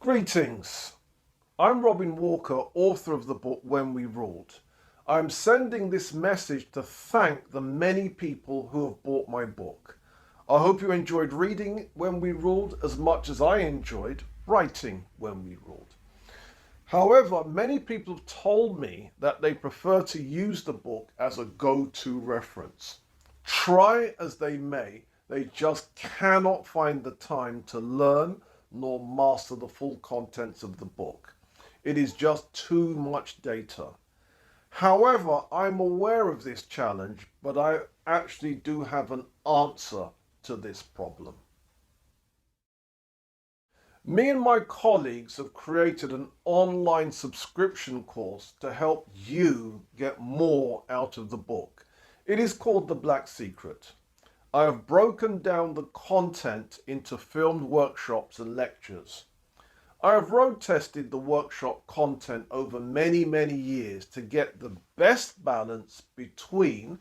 Greetings. I'm Robin Walker, author of the book When We Ruled. I'm sending this message to thank the many people who have bought my book. I hope you enjoyed reading When We Ruled as much as I enjoyed writing When We Ruled. However, many people have told me that they prefer to use the book as a go-to reference. Try as they may, they just cannot find the time to learn nor master the full contents of the book. It is just too much data. However, I'm aware of this challenge, but I actually do have an answer to this problem. Me and my colleagues have created an online subscription course to help you get more out of the book. It is called The Black Secret. I have broken down the content into filmed workshops and lectures. I have road tested the workshop content over many years to get the best balance between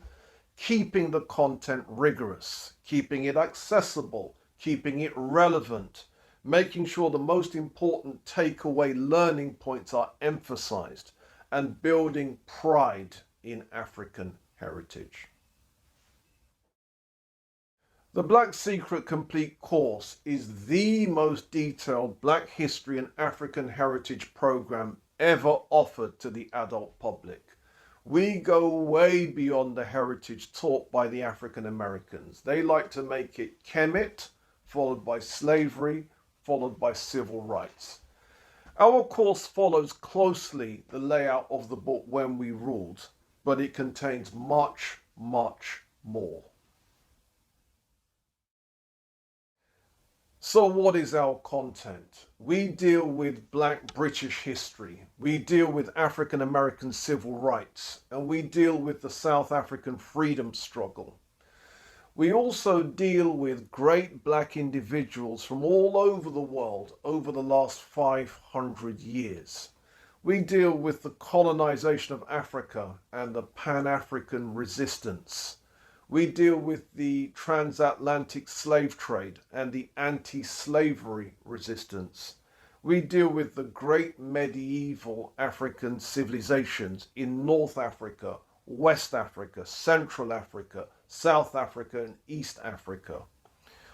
keeping the content rigorous, keeping it accessible, keeping it relevant, making sure the most important takeaway learning points are emphasized, and building pride in African heritage. The Black Secret Complete course is the most detailed Black history and African heritage program ever offered to the adult public. We go way beyond the heritage taught by the African Americans. They like to make it Kemet, followed by slavery, followed by civil rights. Our course follows closely the layout of the book When We Ruled, but it contains much more. So what is our content? We deal with Black British history, we deal with African American civil rights, and we deal with the South African freedom struggle. We also deal with great Black individuals from all over the world over the last 500 years. We deal with the colonization of Africa and the Pan-African resistance. We deal with the transatlantic slave trade and the anti-slavery resistance. We deal with the great medieval African civilizations in North Africa, West Africa, Central Africa, South Africa, and East Africa.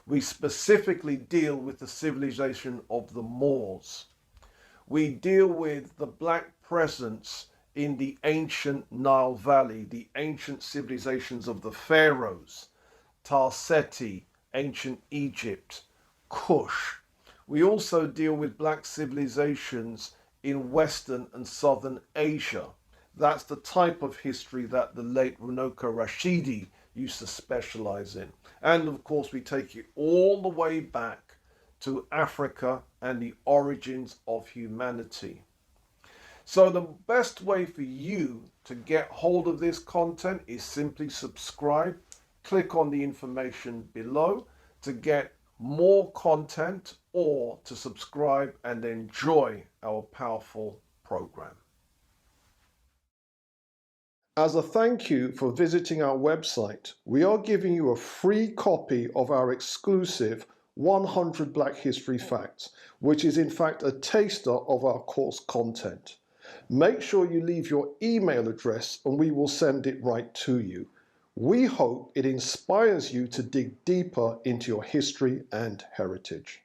We specifically deal with the civilization of the Moors. We deal with the Black presence in the ancient Nile Valley, the ancient civilizations of the pharaohs, Tarseti, ancient Egypt, Kush. We also deal with Black civilizations in Western and Southern Asia. That's the type of history that the late Runoko Rashidi used to specialize in. And of course, we take it all the way back to Africa and the origins of humanity. So the best way for you to get hold of this content is simply subscribe. Click on the information below to get more content or to subscribe and enjoy our powerful program. As a thank you for visiting our website, we are giving you a free copy of our exclusive 100 Black History Facts, which is in fact a taster of our course content. Make sure you leave your email address and we will send it right to you. We hope it inspires you to dig deeper into your history and heritage.